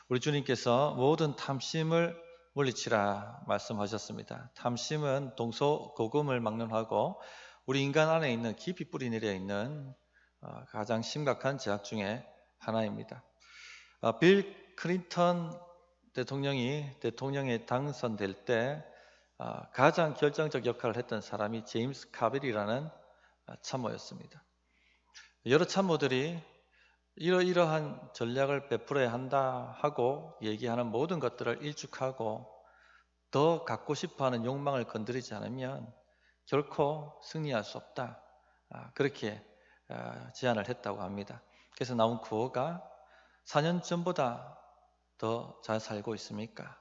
우리 주님께서 모든 탐심을 물리치라 말씀하셨습니다. 탐심은 동서고금을 막론하고 우리 인간 안에 있는 깊이 뿌리 내려 있는 가장 심각한 죄악 중에 하나입니다. 빌 클린턴 대통령이 대통령에 당선될 때 가장 결정적 역할을 했던 사람이 제임스 카빌이라는 참모였습니다. 여러 참모들이 이러이러한 전략을 베풀어야 한다 하고 얘기하는 모든 것들을 일축하고 더 갖고 싶어하는 욕망을 건드리지 않으면 결코 승리할 수 없다. 그렇게 제안을 했다고 합니다. 그래서 나온 구호가 4년 전보다 더 잘 살고 있습니까?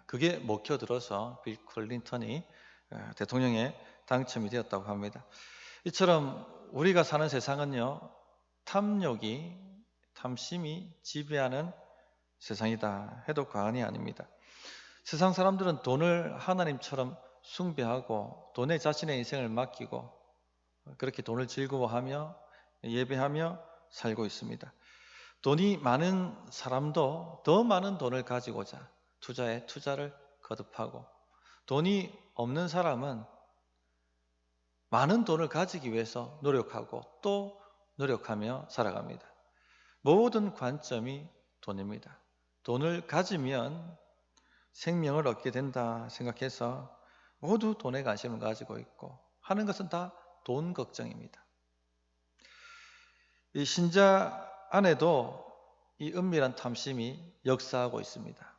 그게 먹혀들어서 빌 클린턴이 대통령에 당첨이 되었다고 합니다. 이처럼 우리가 사는 세상은요, 탐심이 지배하는 세상이다 해도 과언이 아닙니다. 세상 사람들은 돈을 하나님처럼 숭배하고 돈에 자신의 인생을 맡기고 그렇게 돈을 즐거워하며 예배하며 살고 있습니다. 돈이 많은 사람도 더 많은 돈을 가지고자 투자에 투자를 거듭하고, 돈이 없는 사람은 많은 돈을 가지기 위해서 노력하고 또 노력하며 살아갑니다. 모든 관점이 돈입니다. 돈을 가지면 생명을 얻게 된다 생각해서 모두 돈에 관심을 가지고 있고 하는 것은 다 돈 걱정입니다. 이 신자 안에도 이 은밀한 탐심이 역사하고 있습니다.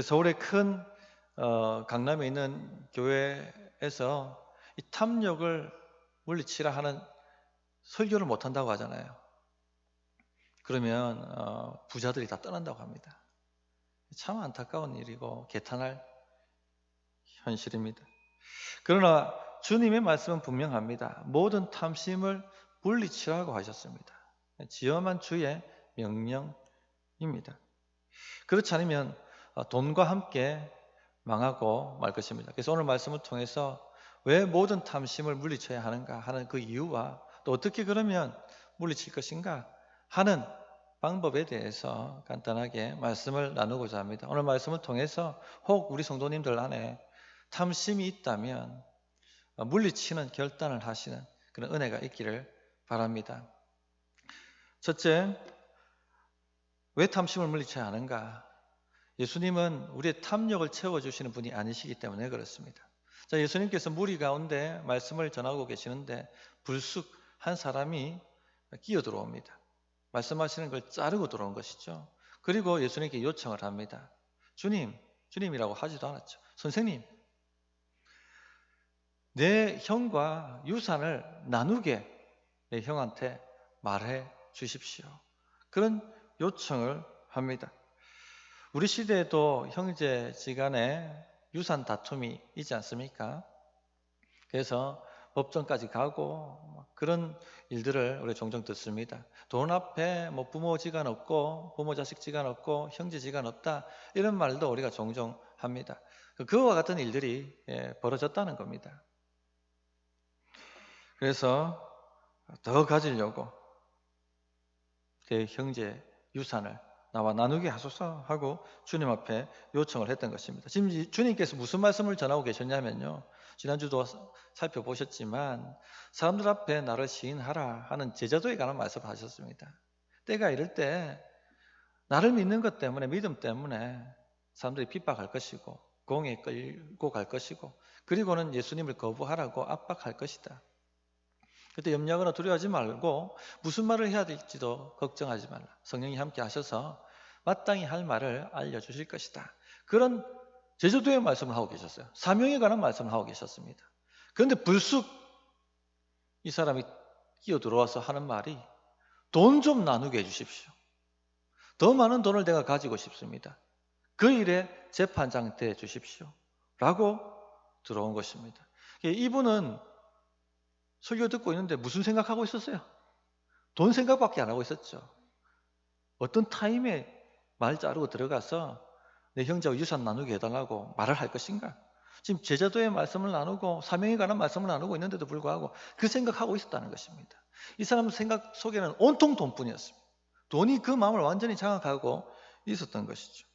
서울의 큰 강남에 있는 교회에서 이 탐욕을 물리치라 하는 설교를 못한다고 하잖아요. 그러면 부자들이 다 떠난다고 합니다. 참 안타까운 일이고 개탄할 현실입니다. 그러나 주님의 말씀은 분명합니다. 모든 탐심을 물리치라고 하셨습니다. 지엄한 주의 명령입니다. 그렇지 않으면 돈과 함께 망하고 말 것입니다. 그래서 오늘 말씀을 통해서 왜 모든 탐심을 물리쳐야 하는가 하는 그 이유와 또 어떻게 그러면 물리칠 것인가 하는 방법에 대해서 간단하게 말씀을 나누고자 합니다. 오늘 말씀을 통해서 혹 우리 성도님들 안에 탐심이 있다면 물리치는 결단을 하시는 그런 은혜가 있기를 바랍니다. 첫째, 왜 탐심을 물리쳐야 하는가? 예수님은 우리의 탐욕을 채워주시는 분이 아니시기 때문에 그렇습니다. 자, 예수님께서 무리 가운데 말씀을 전하고 계시는데 불쑥 한 사람이 끼어 들어옵니다. 말씀하시는 걸 자르고 들어온 것이죠. 그리고 예수님께 요청을 합니다. 주님이라고 하지도 않았죠. 선생님, 내 형과 유산을 나누게 내 형한테 말해 주십시오. 그런 요청을 합니다. 우리 시대에도 형제지간에 유산 다툼이 있지 않습니까? 그래서 법정까지 가고 그런 일들을 우리 종종 듣습니다. 돈 앞에 부모지간 없고 부모 자식지간 없고 형제지간 없다 이런 말도 우리가 종종 합니다. 그와 같은 일들이 벌어졌다는 겁니다. 그래서 더 가지려고 그 형제 유산을 나와 나누게 하소서 하고 주님 앞에 요청을 했던 것입니다. 지금 주님께서 무슨 말씀을 전하고 계셨냐면요, 지난주도 살펴보셨지만 사람들 앞에 나를 시인하라 하는 제자도에 관한 말씀을 하셨습니다. 때가 이럴 때 나를 믿는 것 때문에, 믿음 때문에 사람들이 핍박할 것이고 공에 끌고 갈 것이고 그리고는 예수님을 거부하라고 압박할 것이다. 그때 염려하거나 두려워하지 말고 무슨 말을 해야 될지도 걱정하지 말라. 성령이 함께 하셔서 마땅히 할 말을 알려주실 것이다. 그런 제자도의 말씀을 하고 계셨어요. 사명에 관한 말씀을 하고 계셨습니다. 그런데 불쑥 이 사람이 끼어 들어와서 하는 말이 돈 좀 나누게 해주십시오. 더 많은 돈을 내가 가지고 싶습니다. 그 일에 재판장 돼 주십시오. 라고 들어온 것입니다. 이분은 설교 듣고 있는데 무슨 생각하고 있었어요? 돈 생각밖에 안 하고 있었죠. 어떤 타임에 말 자르고 들어가서 내 형제와 유산 나누게 해달라고 말을 할 것인가? 지금 제자도의 말씀을 나누고 사명에 관한 말씀을 나누고 있는데도 불구하고 그 생각하고 있었다는 것입니다. 이 사람 생각 속에는 온통 돈뿐이었습니다. 돈이 그 마음을 완전히 장악하고 있었던 것이죠.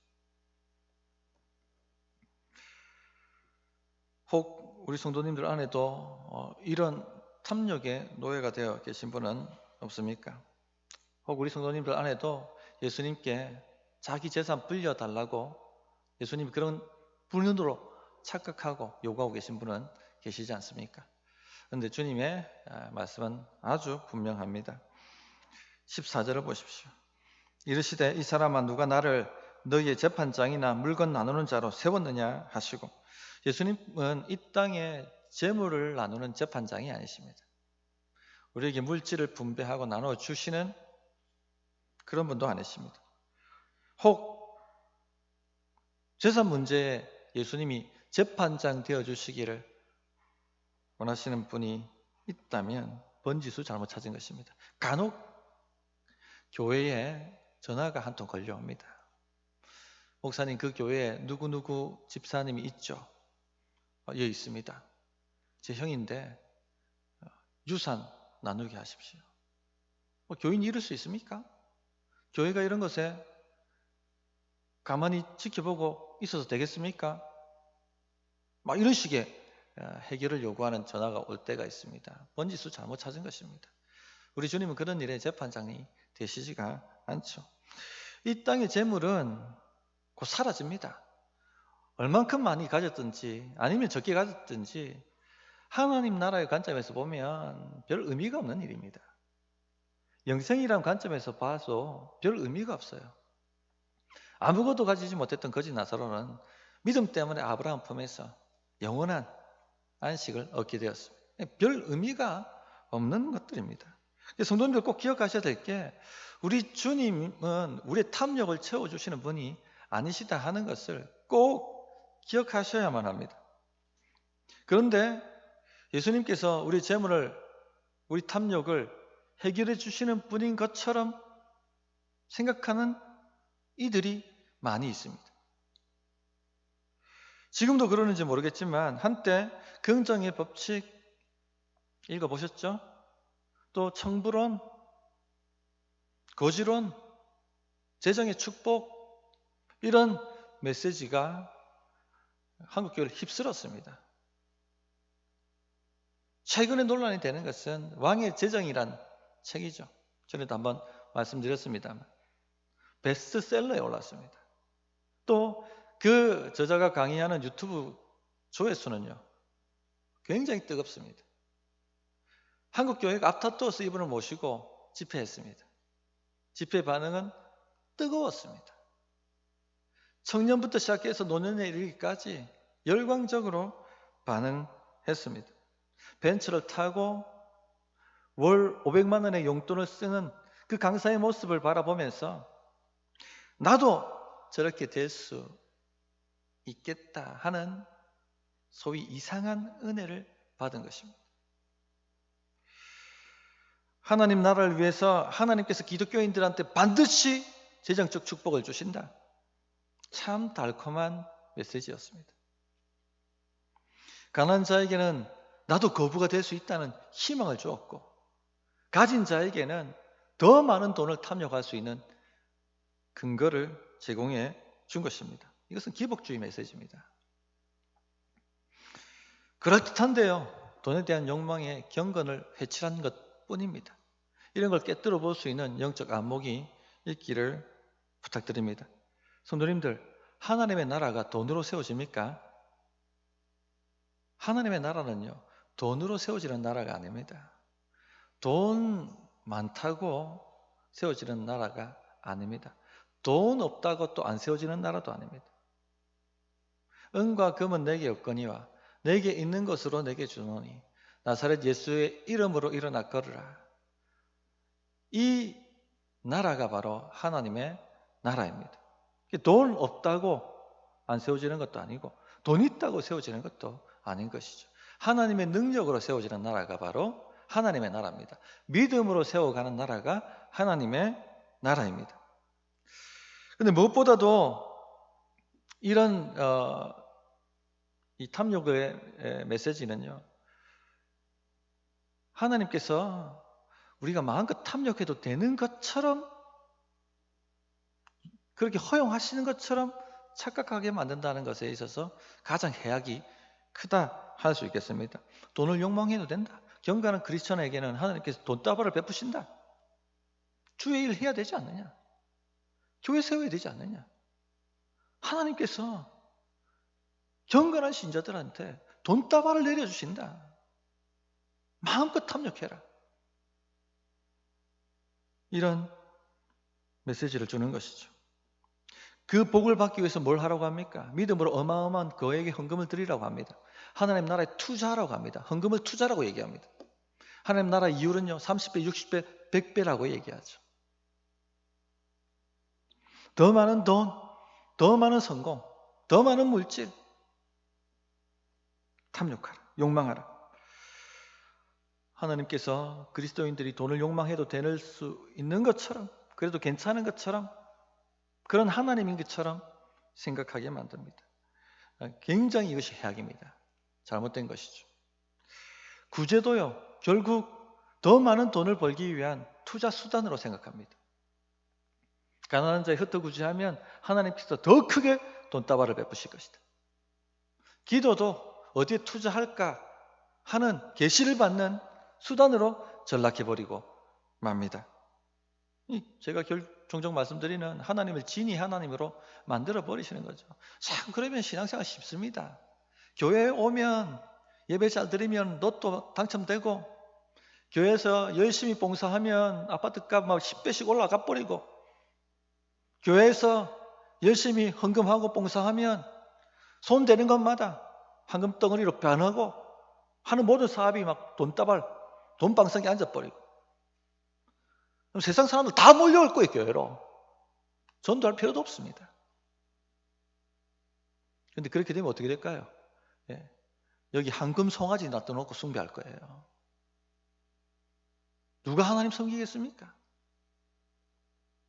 혹 우리 성도님들 안에도 이런 탐욕의 노예가 되어 계신 분은 없습니까? 혹 우리 성도님들 안에도 예수님께 자기 재산 불려달라고 예수님이 그런 분으로 착각하고 요구하고 계신 분은 계시지 않습니까? 그런데 주님의 말씀은 아주 분명합니다. 14절을 보십시오. 이르시되 이 사람아 누가 나를 너희의 재판장이나 물건 나누는 자로 세웠느냐 하시고, 예수님은 이 땅에 재물을 나누는 재판장이 아니십니다. 우리에게 물질을 분배하고 나눠주시는 그런 분도 아니십니다. 혹 재산 문제에 예수님이 재판장 되어주시기를 원하시는 분이 있다면 번지수 잘못 찾은 것입니다. 간혹 교회에 전화가 한 통 걸려옵니다. 목사님, 그 교회에 누구누구 집사님이 있죠? 예, 있습니다. 제 형인데 유산 나누게 하십시오. 교인이 이럴 수 있습니까? 교회가 이런 것에 가만히 지켜보고 있어도 되겠습니까? 막 이런 식의 해결을 요구하는 전화가 올 때가 있습니다. 번지수 잘못 찾은 것입니다. 우리 주님은 그런 일의 재판장이 되시지가 않죠. 이 땅의 재물은 곧 사라집니다. 얼만큼 많이 가졌든지 아니면 적게 가졌든지 하나님 나라의 관점에서 보면 별 의미가 없는 일입니다. 영생이라는 관점에서 봐서 별 의미가 없어요. 아무것도 가지지 못했던 거지 나사로는 믿음 때문에 아브라함 품에서 영원한 안식을 얻게 되었습니다. 별 의미가 없는 것들입니다. 성도님들 꼭 기억하셔야 될 게, 우리 주님은 우리의 탐욕을 채워주시는 분이 아니시다 하는 것을 꼭 기억하셔야만 합니다. 그런데 예수님께서 우리 재물을, 우리 탐욕을 해결해 주시는 분인 것처럼 생각하는 이들이 많이 있습니다. 지금도 그러는지 모르겠지만 한때 긍정의 법칙 읽어보셨죠? 또 청부론, 거지론, 재정의 축복, 이런 메시지가 한국교회를 휩쓸었습니다. 최근에 논란이 되는 것은 왕의 재정이란 책이죠. 전에도 한번 말씀드렸습니다만 베스트셀러에 올랐습니다. 또 그 저자가 강의하는 유튜브 조회수는요, 굉장히 뜨겁습니다. 한국교회가 앞다투어서 이분을 모시고 집회했습니다. 집회 반응은 뜨거웠습니다. 청년부터 시작해서 노년에 이르기까지 열광적으로 반응했습니다. 벤츠를 타고 월 500만 원의 용돈을 쓰는 그 강사의 모습을 바라보면서 나도 저렇게 될 수 있겠다 하는 소위 이상한 은혜를 받은 것입니다. 하나님 나라를 위해서 하나님께서 기독교인들한테 반드시 재정적 축복을 주신다. 참 달콤한 메시지였습니다. 가난한 자에게는 나도 거부가 될 수 있다는 희망을 주었고, 가진 자에게는 더 많은 돈을 탐욕할 수 있는 근거를 제공해 준 것입니다. 이것은 기복주의 메시지입니다. 그럴듯한데요, 돈에 대한 욕망의 경건을 회칠한 것뿐입니다. 이런 걸 깨뜨려 볼 수 있는 영적 안목이 있기를 부탁드립니다. 성도님들, 하나님의 나라가 돈으로 세워집니까? 하나님의 나라는요, 돈으로 세워지는 나라가 아닙니다. 돈 많다고 세워지는 나라가 아닙니다. 돈 없다고 또 안 세워지는 나라도 아닙니다. 은과 금은 내게 없거니와 내게 있는 것으로 내게 주노니 나사렛 예수의 이름으로 일어나 걸으라. 이 나라가 바로 하나님의 나라입니다. 돈 없다고 안 세워지는 것도 아니고 돈 있다고 세워지는 것도 아닌 것이죠. 하나님의 능력으로 세워지는 나라가 바로 하나님의 나라입니다. 믿음으로 세워가는 나라가 하나님의 나라입니다. 그런데 무엇보다도 이런 이 탐욕의 메시지는요, 하나님께서 우리가 마음껏 탐욕해도 되는 것처럼 그렇게 허용하시는 것처럼 착각하게 만든다는 것에 있어서 가장 해악이 크다 할 수 있겠습니다. 돈을 욕망해도 된다. 경건한 크리스천에게는 하나님께서 돈다발을 베푸신다. 주의 일 해야 되지 않느냐? 교회 세워야 되지 않느냐? 하나님께서 경건한 신자들한테 돈다발을 내려주신다. 마음껏 탐욕해라. 이런 메시지를 주는 것이죠. 그 복을 받기 위해서 뭘 하라고 합니까? 믿음으로 어마어마한 거액의 헌금을 드리라고 합니다. 하나님 나라에 투자하라고 합니다. 헌금을 투자라고 얘기합니다. 하나님 나라 이율은요 30배, 60배, 100배라고 얘기하죠. 더 많은 돈, 더 많은 성공, 더 많은 물질, 탐욕하라, 욕망하라. 하나님께서 그리스도인들이 돈을 욕망해도 될 수 있는 것처럼, 그래도 괜찮은 것처럼, 그런 하나님인 것처럼 생각하게 만듭니다. 굉장히 이것이 해악입니다. 잘못된 것이죠. 구제도요, 결국 더 많은 돈을 벌기 위한 투자 수단으로 생각합니다. 가난한 자의 흩어구제하면 하나님께서 더 크게 돈다발을 베푸실 것이다. 기도도 어디에 투자할까 하는 계시를 받는 수단으로 전락해버리고 맙니다. 제가 종종 말씀드리는 하나님을 진이 하나님으로 만들어 버리시는 거죠. 참 그러면 신앙생활 쉽습니다. 교회에 오면 예배 잘 드리면 로또 당첨되고, 교회에서 열심히 봉사하면 아파트값 막 10배씩 올라가 버리고, 교회에서 열심히 헌금하고 봉사하면 손 대는 것마다 황금덩어리로 변하고, 하는 모든 사업이 막 돈다발, 돈방석에 앉아버리고, 그럼 세상 사람들 다 몰려올 거예요. 교회로 전도할 필요도 없습니다. 그런데 그렇게 되면 어떻게 될까요? 여기 황금 송아지 놔둬놓고 숭배할 거예요. 누가 하나님 섬기겠습니까?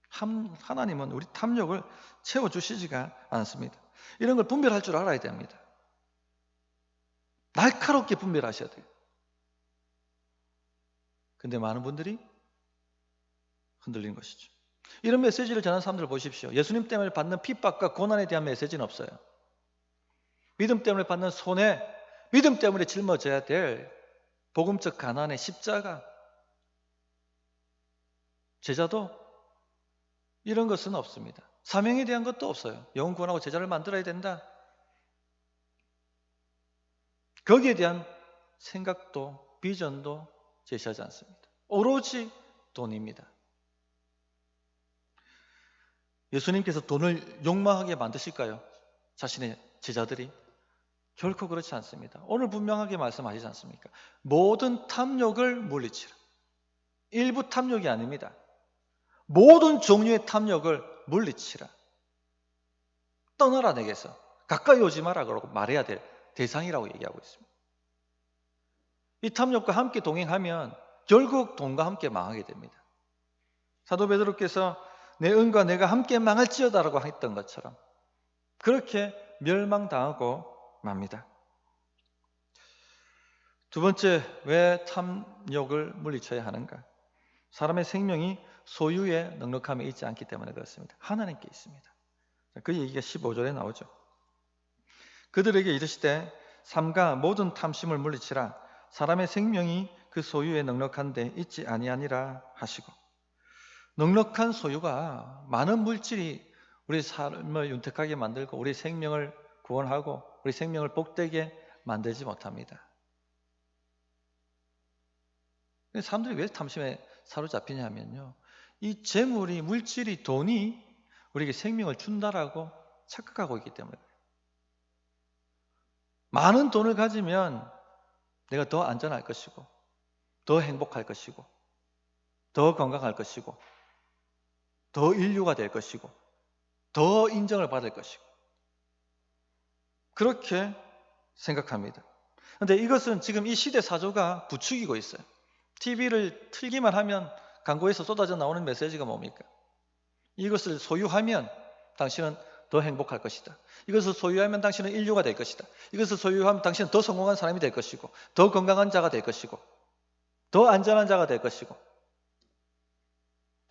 하나님은 우리 탐욕을 채워주시지가 않습니다. 이런 걸 분별할 줄 알아야 됩니다. 날카롭게 분별하셔야 돼요. 근데 많은 분들이 흔들린 것이죠. 이런 메시지를 전하는 사람들을 보십시오. 예수님 때문에 받는 핍박과 고난에 대한 메시지는 없어요. 믿음 때문에 받는 손해, 믿음 때문에 짊어져야 될 복음적 가난의 십자가, 제자도 이런 것은 없습니다. 사명에 대한 것도 없어요. 영혼 구원하고 제자를 만들어야 된다. 거기에 대한 생각도 비전도 제시하지 않습니다. 오로지 돈입니다. 예수님께서 돈을 욕망하게 만드실까요? 자신의 제자들이? 결코 그렇지 않습니다. 오늘 분명하게 말씀하시지 않습니까? 모든 탐욕을 물리치라. 일부 탐욕이 아닙니다. 모든 종류의 탐욕을 물리치라. 떠나라 내게서. 가까이 오지 마라 그러고 말해야 될 대상이라고 얘기하고 있습니다. 이 탐욕과 함께 동행하면 결국 돈과 함께 망하게 됩니다. 사도 베드로께서 내 은과 내가 함께 망할지어다라고 했던 것처럼 그렇게 멸망당하고 맙니다. 두 번째, 왜 탐욕을 물리쳐야 하는가? 사람의 생명이 소유의 넉넉함에 있지 않기 때문에 그렇습니다. 하나님께 있습니다. 그 얘기가 15절에 나오죠. 그들에게 이르시되 삼가 모든 탐심을 물리치라. 사람의 생명이 그 소유의 넉넉한 데 있지 아니하니라 하시고, 넉넉한 소유가 많은 물질이 우리 삶을 윤택하게 만들고 우리 생명을 구원하고 우리 생명을 복되게 만들지 못합니다. 사람들이 왜 탐심에 사로잡히냐면요, 이 재물이, 물질이, 돈이 우리에게 생명을 준다라고 착각하고 있기 때문에 그래요. 많은 돈을 가지면 내가 더 안전할 것이고 더 행복할 것이고 더 건강할 것이고 더 인류가 될 것이고 더 인정을 받을 것이고 그렇게 생각합니다. 그런데 이것은 지금 이 시대 사조가 부추기고 있어요. TV를 틀기만 하면 광고에서 쏟아져 나오는 메시지가 뭡니까? 이것을 소유하면 당신은 더 행복할 것이다. 이것을 소유하면 당신은 인류가 될 것이다. 이것을 소유하면 당신은 더 성공한 사람이 될 것이고 더 건강한 자가 될 것이고 더 안전한 자가 될 것이고,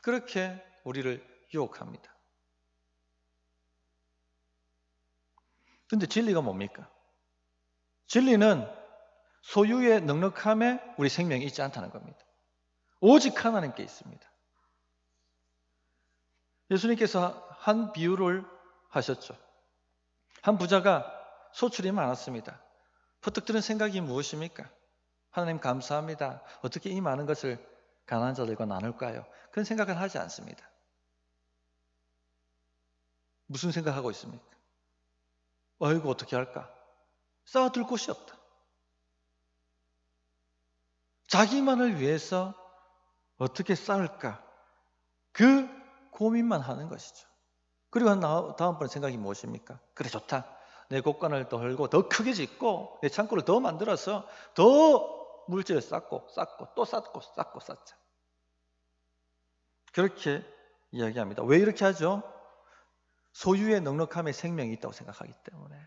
그렇게 우리를 유혹합니다. 근데 진리가 뭡니까? 진리는 소유의 넉넉함에 우리 생명이 있지 않다는 겁니다. 오직 하나님께 있습니다. 예수님께서 한 비유를 하셨죠. 한 부자가 소출이 많았습니다. 퍼뜩 드는 생각이 무엇입니까? 하나님 감사합니다. 어떻게 이 많은 것을 가난한 자들과 나눌까요? 그런 생각을 하지 않습니다. 무슨 생각하고 있습니까? 이거 어떻게 할까? 쌓아둘 곳이 없다. 자기만을 위해서 어떻게 쌓을까? 그 고민만 하는 것이죠. 그리고 다음번에 생각이 무엇입니까? 그래 좋다. 내 곳간을 더 헐고 더 크게 짓고 내 창고를 더 만들어서 더 물질을 쌓고 또 쌓고 쌓자. 그렇게 이야기합니다. 왜 이렇게 하죠? 소유의 넉넉함에 생명이 있다고 생각하기 때문에.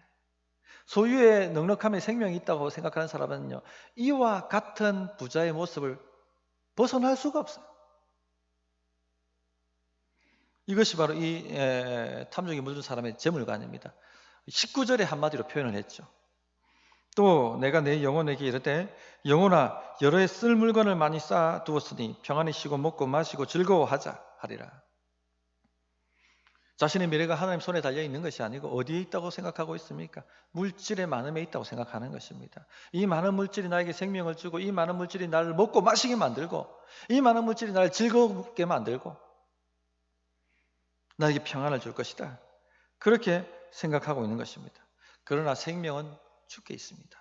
소유의 넉넉함에 생명이 있다고 생각하는 사람은요, 이와 같은 부자의 모습을 벗어날 수가 없어요. 이것이 바로 이 탐욕에 물든 사람의 재물관입니다. 19절에 한마디로 표현을 했죠. 또 내가 내 영혼에게 이르되 영혼아 여러 해 쓸 물건을 많이 쌓아 두었으니 평안히 쉬고 먹고 마시고 즐거워하자 하리라. 자신의 미래가 하나님 손에 달려 있는 것이 아니고 어디에 있다고 생각하고 있습니까? 물질의 많음에 있다고 생각하는 것입니다. 이 많은 물질이 나에게 생명을 주고 이 많은 물질이 나를 먹고 마시게 만들고 이 많은 물질이 나를 즐겁게 만들고 나에게 평안을 줄 것이다. 그렇게 생각하고 있는 것입니다. 그러나 생명은 주께 있습니다.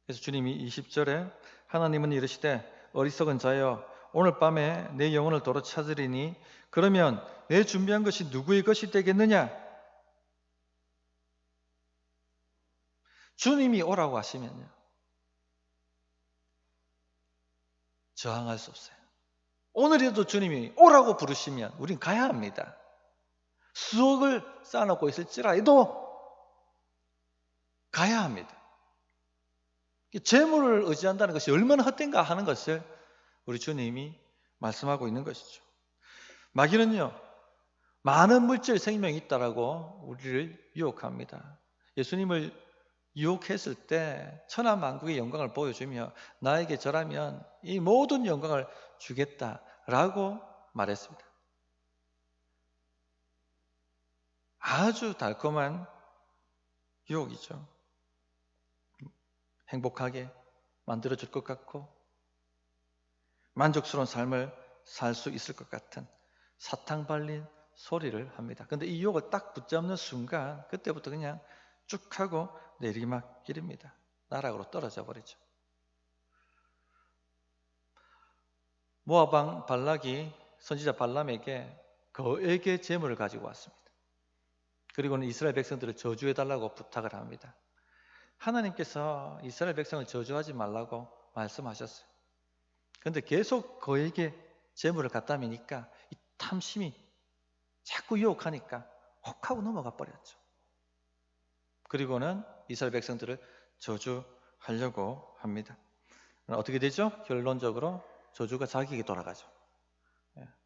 그래서 주님이 20절에 하나님은 이르시되 어리석은 자여 오늘 밤에 내 영혼을 도로 찾으리니 그러면 내 준비한 것이 누구의 것이 되겠느냐? 주님이 오라고 하시면요 저항할 수 없어요. 오늘이라도 주님이 오라고 부르시면 우린 가야 합니다. 수억을 쌓아놓고 있을지라도 가야 합니다. 재물을 의지한다는 것이 얼마나 헛된가 하는 것을 우리 주님이 말씀하고 있는 것이죠. 마귀는요 많은 물질 생명이 있다라고 우리를 유혹합니다. 예수님을 유혹했을 때 천하만국의 영광을 보여주며 나에게 절하면 이 모든 영광을 주겠다라고 말했습니다. 아주 달콤한 유혹이죠. 행복하게 만들어줄 것 같고 만족스러운 삶을 살 수 있을 것 같은 사탕 발린 소리를 합니다. 그런데 이 유혹을 딱 붙잡는 순간 그때부터 그냥 쭉 하고 내리막길입니다. 나락으로 떨어져 버리죠. 모압 왕 발락이 선지자 발람에게 거액의 재물을 가지고 왔습니다. 그리고는 이스라엘 백성들을 저주해달라고 부탁을 합니다. 하나님께서 이스라엘 백성을 저주하지 말라고 말씀하셨어요. 그런데 계속 거액의 재물을 갖다 미니까 이 탐심이 자꾸 유혹하니까 혹하고 넘어가 버렸죠. 그리고는 이스라엘 백성들을 저주하려고 합니다. 어떻게 되죠? 결론적으로 저주가 자기에게 돌아가죠.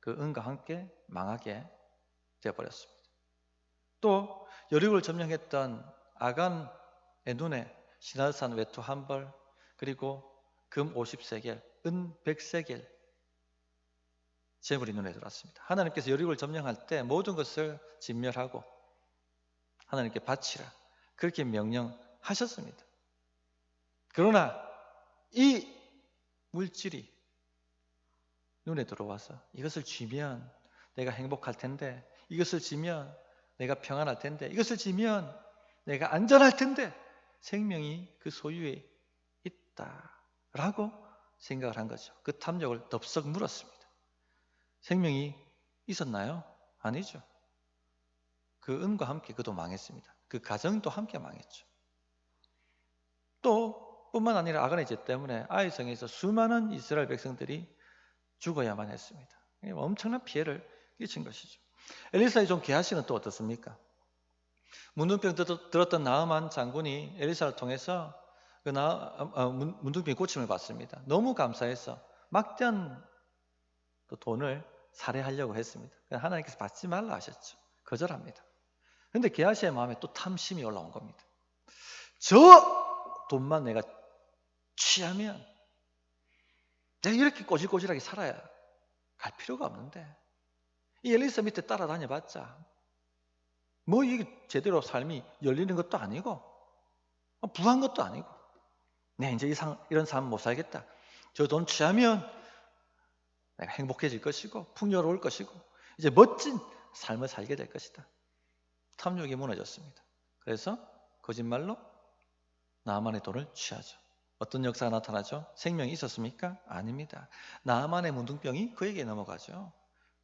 그 은과 함께 망하게 되어버렸습니다. 또 여리고를 점령했던 아간의 눈에 시나산 외투 한 벌, 그리고 금 50세겔, 은 100세겔 재물이 눈에 들어왔습니다. 하나님께서 여리고를 점령할 때 모든 것을 진멸하고 하나님께 바치라 그렇게 명령하셨습니다. 그러나 이 물질이 눈에 들어와서 이것을 쥐면 내가 행복할 텐데, 이것을 쥐면 내가 평안할 텐데, 이것을 쥐면 내가 안전할 텐데, 생명이 그 소유에 있다라고 생각을 한 거죠. 그 탐욕을 덥석 물었습니다. 생명이 있었나요? 아니죠. 그 은과 함께 그도 망했습니다. 그 가정도 함께 망했죠. 또 뿐만 아니라 아간의 죄 때문에 아이 성에서 수많은 이스라엘 백성들이 죽어야만 했습니다. 엄청난 피해를 끼친 것이죠. 엘리사의 종 게하시는 또 어떻습니까? 문둥병 들었던 나아만 장군이 엘리사를 통해서 그 문둥병 고침을 받습니다. 너무 감사해서 막대한 돈을 살해하려고 했습니다. 하나님께서 받지 말라 하셨죠. 거절합니다. 근데 게하시의 마음에 또 탐심이 올라온 겁니다. 저 돈만 내가 취하면 내가 이렇게 꼬질꼬질하게 살아야 갈 필요가 없는데 이 엘리사 밑에 따라다녀봤자 뭐 이게 제대로 삶이 열리는 것도 아니고 부한 것도 아니고 내 이제 이런 삶 못 살겠다. 저 돈 취하면 내가 행복해질 것이고 풍요로울 것이고 이제 멋진 삶을 살게 될 것이다. 탐욕이 무너졌습니다. 그래서 거짓말로 나만의 돈을 취하죠. 어떤 역사가 나타나죠? 생명이 있었습니까? 아닙니다. 나만의 문둥병이 그에게 넘어가죠.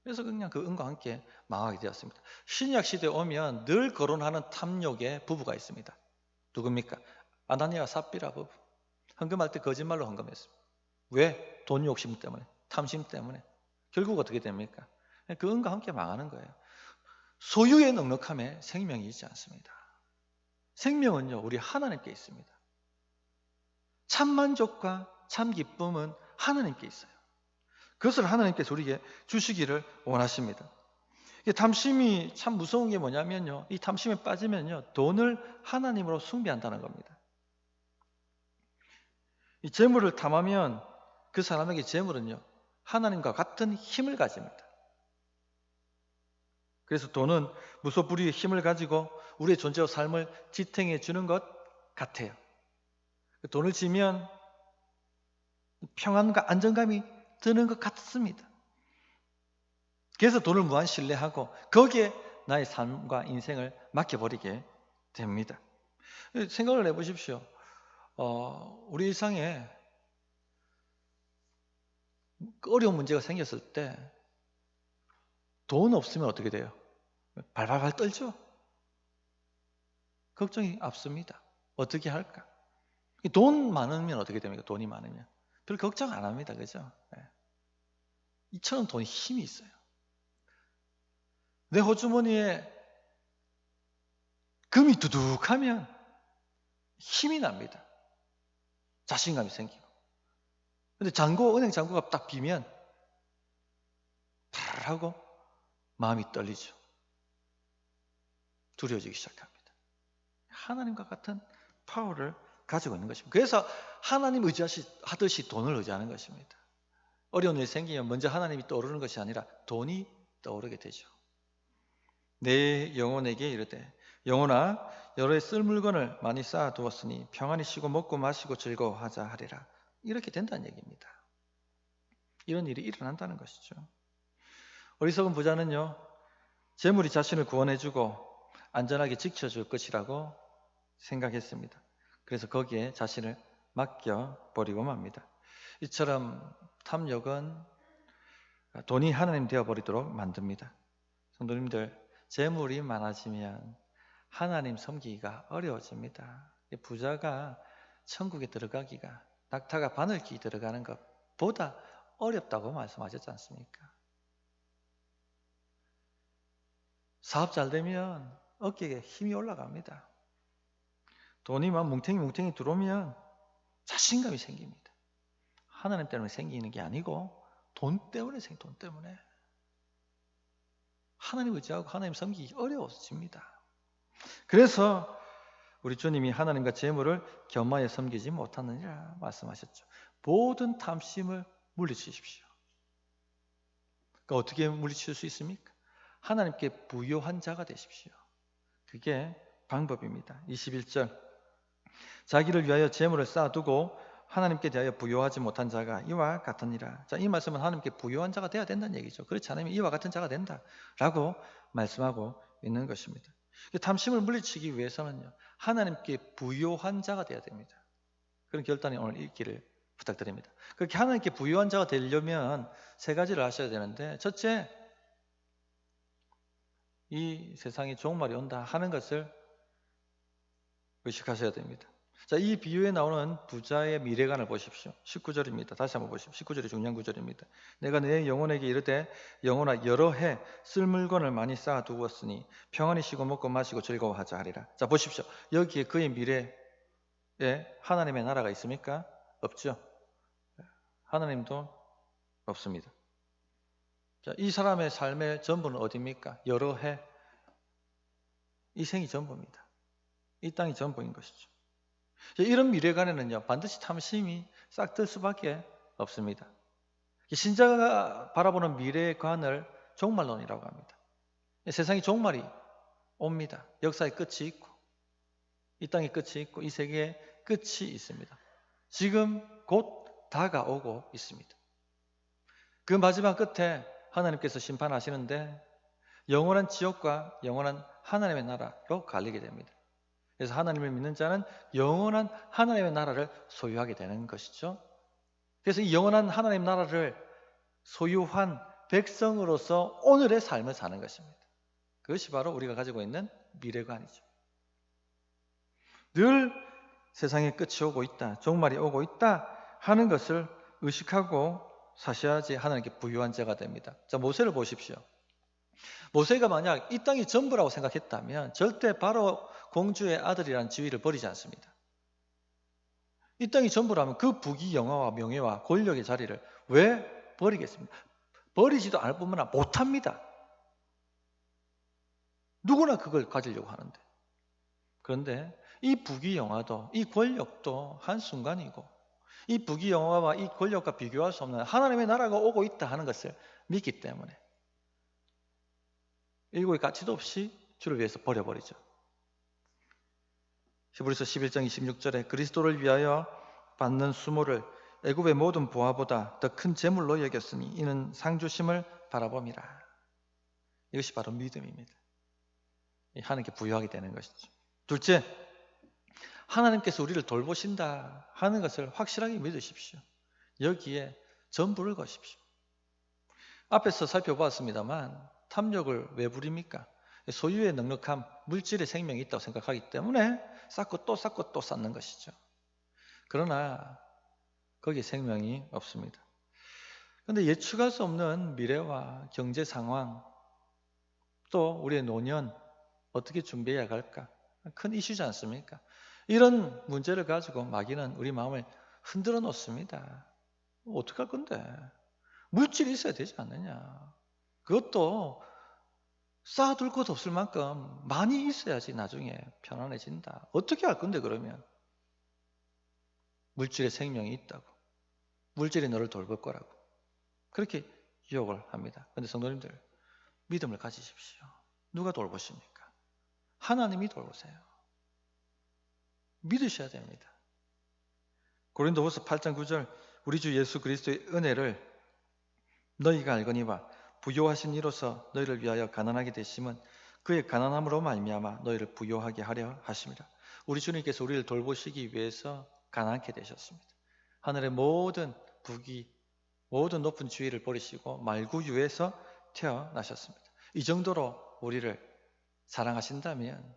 그래서 그냥 그 은과 함께 망하게 되었습니다. 신약 시대에 오면 늘 거론하는 탐욕의 부부가 있습니다. 누굽니까? 아나니아와 삽비라 부부. 헌금할 때 거짓말로 헌금했습니다. 왜? 돈 욕심 때문에, 탐심 때문에. 결국 어떻게 됩니까? 그 은과 함께 망하는 거예요. 소유의 넉넉함에 생명이 있지 않습니다. 생명은요, 우리 하나님께 있습니다. 참 만족과 참 기쁨은 하나님께 있어요. 그것을 하나님께서 우리에게 주시기를 원하십니다. 탐심이 참 무서운 게 뭐냐면요, 이 탐심에 빠지면요, 돈을 하나님으로 숭배한다는 겁니다. 이 재물을 탐하면 그 사람에게 재물은요, 하나님과 같은 힘을 가집니다. 그래서 돈은 무소불위의 힘을 가지고 우리의 존재와 삶을 지탱해 주는 것 같아요. 돈을 지면 평안과 안정감이 드는 것 같습니다. 그래서 돈을 무한 신뢰하고 거기에 나의 삶과 인생을 맡겨버리게 됩니다. 생각을 해보십시오. 우리 일상에 어려운 문제가 생겼을 때 돈 없으면 어떻게 돼요? 발발발 떨죠? 걱정이 앞섭니다. 어떻게 할까? 돈 많으면 어떻게 됩니까? 돈이 많으면. 별 걱정 안 합니다. 그죠? 이처럼 돈이 힘이 있어요. 내 호주머니에 금이 두둑하면 힘이 납니다. 자신감이 생기고. 근데 은행 잔고가 딱 비면 하고 마음이 떨리죠. 두려워지기 시작합니다. 하나님과 같은 파워를 가지고 있는 것입니다. 그래서 하나님 의지하듯이 돈을 의지하는 것입니다. 어려운 일이 생기면 먼저 하나님이 떠오르는 것이 아니라 돈이 떠오르게 되죠. 내 영혼에게 이르되 영혼아 여러 쓸 물건을 많이 쌓아두었으니 평안히 쉬고 먹고 마시고 즐거워하자 하리라. 이렇게 된다는 얘기입니다. 이런 일이 일어난다는 것이죠. 어리석은 부자는요, 재물이 자신을 구원해주고 안전하게 지켜줄 것이라고 생각했습니다. 그래서 거기에 자신을 맡겨버리고 맙니다. 이처럼 탐욕은 돈이 하나님 되어버리도록 만듭니다. 성도님들, 재물이 많아지면 하나님 섬기기가 어려워집니다. 부자가 천국에 들어가기가 낙타가 바늘기 들어가는 것보다 어렵다고 말씀하셨지 않습니까? 사업 잘 되면 어깨에 힘이 올라갑니다. 돈이 막 뭉탱이 들어오면 자신감이 생깁니다. 하나님 때문에 생기는 게 아니고 돈 때문에 돈 때문에. 하나님 의지하고 하나님 섬기기 어려워집니다. 그래서 우리 주님이 하나님과 재물을 겸하여 섬기지 못하느니라 말씀하셨죠. 모든 탐심을 물리치십시오. 그러니까 어떻게 물리칠 수 있습니까? 하나님께 부요한 자가 되십시오. 그게 방법입니다. 21절 자기를 위하여 재물을 쌓아두고 하나님께 대하여 부요하지 못한 자가 이와 같으니라. 자, 이 말씀은 하나님께 부요한 자가 돼야 된다는 얘기죠. 그렇지 않으면 이와 같은 자가 된다라고 말씀하고 있는 것입니다. 탐심을 물리치기 위해서는요, 하나님께 부요한 자가 돼야 됩니다. 그런 결단이 오늘 있기를 부탁드립니다. 그렇게 하나님께 부요한 자가 되려면 세 가지를 하셔야 되는데, 첫째, 이 세상에 종말이 온다 하는 것을 의식하셔야 됩니다. 자, 이 비유에 나오는 부자의 미래관을 보십시오. 19절입니다. 다시 한번 보십시오. 19절이 중요한 구절입니다. 내가 내 영혼에게 이르되 영혼아 여러 해 쓸 물건을 많이 쌓아두었으니 평안히 쉬고 먹고 마시고 즐거워하자 하리라. 자, 보십시오. 여기에 그의 미래에 하나님의 나라가 있습니까? 없죠. 하나님도 없습니다. 자, 이 사람의 삶의 전부는 어디입니까? 여러 해 이 생이 전부입니다. 이 땅이 전부인 것이죠. 이런 미래관에는요, 반드시 탐심이 싹들 수밖에 없습니다. 신자가 바라보는 미래관을 종말론이라고 합니다. 세상이 종말이 옵니다. 역사의 끝이 있고, 이 땅의 끝이 있고, 이 세계의 끝이 있습니다. 지금 곧 다가오고 있습니다. 그 마지막 끝에 하나님께서 심판하시는데 영원한 지옥과 영원한 하나님의 나라로 갈리게 됩니다. 그래서 하나님을 믿는 자는 영원한 하나님의 나라를 소유하게 되는 것이죠. 그래서 이 영원한 하나님의 나라를 소유한 백성으로서 오늘의 삶을 사는 것입니다. 그것이 바로 우리가 가지고 있는 미래관이죠. 늘 세상의 끝이 오고 있다, 종말이 오고 있다 하는 것을 의식하고 사셔야지 하나님께 부유한 자가 됩니다. 자, 모세를 보십시오. 모세가 만약 이 땅이 전부라고 생각했다면 절대 바로 공주의 아들이라는 지위를 버리지 않습니다. 이 땅이 전부라면 그 부귀 영화와 명예와 권력의 자리를 왜 버리겠습니까? 버리지도 않을 뿐만 아니라 못합니다. 누구나 그걸 가지려고 하는데. 그런데 이 부귀 영화도 이 권력도 한순간이고 이 부귀 영화와 이 권력과 비교할 수 없는 하나님의 나라가 오고 있다 하는 것을 믿기 때문에 일고의 가치도 없이 주를 위해서 버려버리죠. 히브리서 11장 26절에 그리스도를 위하여 받는 수모를 애굽의 모든 보화보다 더 큰 재물로 여겼으니 이는 상 주심을 바라봄이라. 이것이 바로 믿음입니다. 하나님께 부여하게 되는 것이죠. 둘째, 하나님께서 우리를 돌보신다 하는 것을 확실하게 믿으십시오. 여기에 전부를 거십시오. 앞에서 살펴보았습니다만 탐욕을 왜 부립니까? 소유의 넉넉함, 물질의 생명이 있다고 생각하기 때문에 쌓고 또 쌓는 것이죠. 그러나 거기에 생명이 없습니다. 그런데 예측할 수 없는 미래와 경제 상황, 또 우리의 노년 어떻게 준비해야 할까? 큰 이슈지 않습니까? 이런 문제를 가지고 마귀는 우리 마음을 흔들어 놓습니다. 어떡할 건데? 물질이 있어야 되지 않느냐? 그것도 쌓아둘 것 없을 만큼 많이 있어야지 나중에 편안해진다. 어떻게 할 건데 그러면? 물질의 생명이 있다고. 물질이 너를 돌볼 거라고. 그렇게 유혹을 합니다. 그런데 성도님들, 믿음을 가지십시오. 누가 돌보십니까? 하나님이 돌보세요. 믿으셔야 됩니다. 고린도후서 8장 9절 우리 주 예수 그리스도의 은혜를 너희가 알거니와 부요하신 이로서 너희를 위하여 가난하게 되심은 그의 가난함으로 말미암아 너희를 부요하게 하려 하심이라. 우리 주님께서 우리를 돌보시기 위해서 가난하게 되셨습니다. 하늘의 모든 부귀, 모든 높은 지위를 버리시고 말구유에서 태어나셨습니다. 이 정도로 우리를 사랑하신다면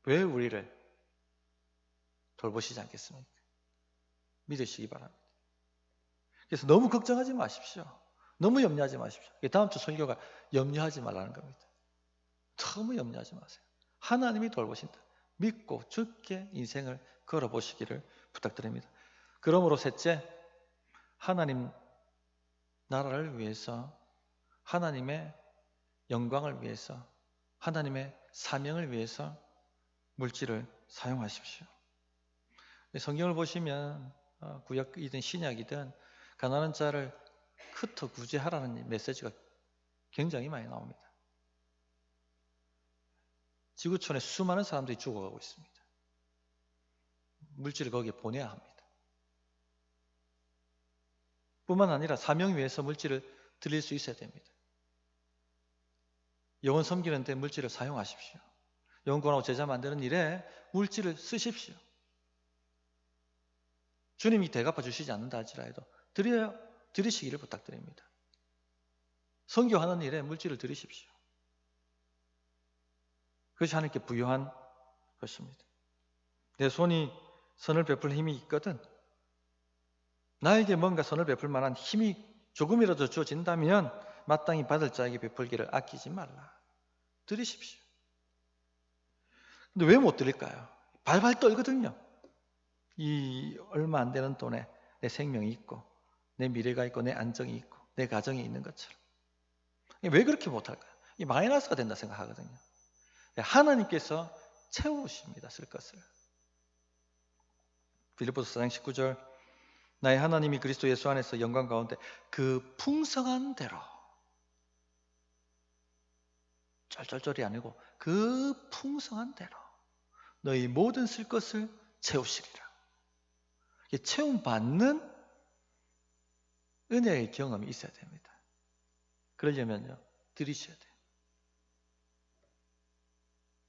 왜 우리를 돌보시지 않겠습니까? 믿으시기 바랍니다. 그래서 너무 걱정하지 마십시오. 너무 염려하지 마십시오. 다음 주 설교가 염려하지 말라는 겁니다. 너무 염려하지 마세요. 하나님이 돌보신다. 믿고 죽게 인생을 걸어보시기를 부탁드립니다. 그러므로 셋째, 하나님 나라를 위해서, 하나님의 영광을 위해서, 하나님의 사명을 위해서 물질을 사용하십시오. 성경을 보시면 구약이든 신약이든 가난한 자를 흩어 구제하라는 메시지가 굉장히 많이 나옵니다. 지구촌에 수많은 사람들이 죽어가고 있습니다. 물질을 거기에 보내야 합니다. 뿐만 아니라 사명 위해서 물질을 드릴 수 있어야 됩니다. 영혼 섬기는 데 물질을 사용하십시오. 영혼권하고 제자 만드는 일에 물질을 쓰십시오. 주님이 대갚아 주시지 않는다 할지라도 드리시기를 부탁드립니다. 선교하는 일에 물질을 드리십시오. 그것이 하나님께 부요한 것입니다. 내 손이 선을 베풀 힘이 있거든 나에게 뭔가 선을 베풀 만한 힘이 조금이라도 주어진다면 마땅히 받을 자에게 베풀기를 아끼지 말라. 드리십시오. 근데 왜 못 드릴까요? 발발 떨거든요. 이 얼마 안 되는 돈에 내 생명이 있고 내 미래가 있고 내 안정이 있고 내 가정이 있는 것처럼. 왜 그렇게 못할까요? 이 마이너스가 된다 생각하거든요. 하나님께서 채우십니다. 쓸 것을. 빌립보서 4장 19절 나의 하나님이 그리스도 예수 안에서 영광 가운데 그 풍성한 대로 쩔쩔쩔이 아니고 그 풍성한 대로 너희 모든 쓸 것을 채우시리라. 채움 받는 은혜의 경험이 있어야 됩니다. 그러려면요 드리셔야 돼요.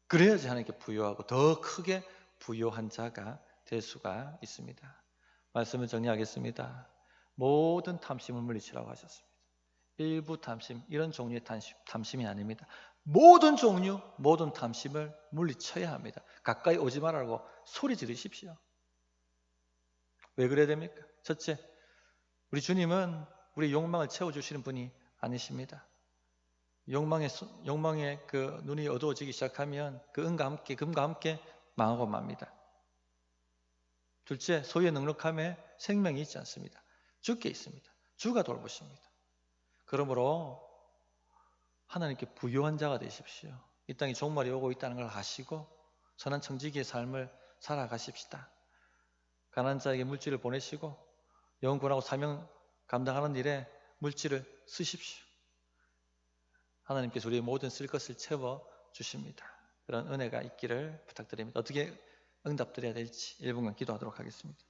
그래야지 하나님께 부요하고 더 크게 부요한 자가 될 수가 있습니다. 말씀을 정리하겠습니다. 모든 탐심을 물리치라고 하셨습니다. 일부 탐심, 이런 종류의 탐심이 아닙니다. 모든 종류, 모든 탐심을 물리쳐야 합니다. 가까이 오지 말라고 소리 지르십시오. 왜 그래야 됩니까? 첫째, 우리 주님은 우리 욕망을 채워주시는 분이 아니십니다. 욕망의 그 눈이 어두워지기 시작하면 그 은과 함께, 금과 함께 망하고 맙니다. 둘째, 소유의 넉넉함에 생명이 있지 않습니다. 주께 있습니다. 주가 돌보십니다. 그러므로 하나님께 부요한 자가 되십시오. 이 땅에 종말이 오고 있다는 걸 아시고 선한 청지기의 삶을 살아가십시다. 가난한 자에게 물질을 보내시고 영혼 구원하고 사명 감당하는 일에 물질을 쓰십시오. 하나님께서 우리의 모든 쓸 것을 채워 주십니다. 그런 은혜가 있기를 부탁드립니다. 어떻게 응답드려야 될지 1분간 기도하도록 하겠습니다.